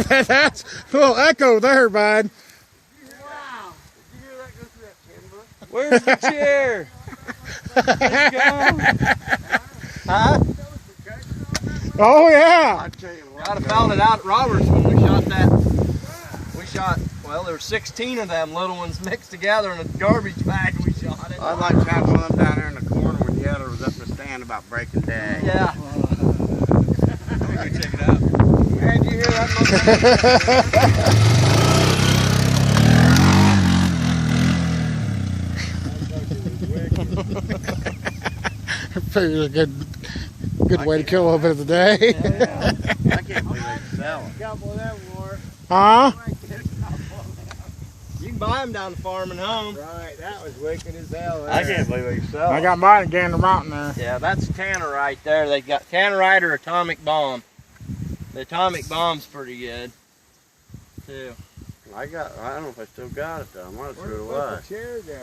That's a little echo there, bud. Wow. Did you hear that go through that timber? Where's the chair? Let's go. Huh? Oh yeah. I tell you what. I'd have found it out at Roberts when we shot that. We shot, well, there were 16 of them little ones mixed together in a garbage bag and we shot it. I'd like to have one of them down there in the corner when the other was up in the stand about breaking day. Yeah. Let me go check it out. Man, did you hear that? Figured a good way to kill a little bit of the day. I can't believe they sell them. Couple of them, War. Huh? You can buy them down the farm and home. Right, that was wicked as hell. There. I can't believe they sell I them. got mine again in the mountain there. Yeah, that's Tannerite there. They got Tannerite or atomic bomb. The atomic bomb's pretty good, too. I don't know if I still got it though. I might have threw it Where'd away. the chair go?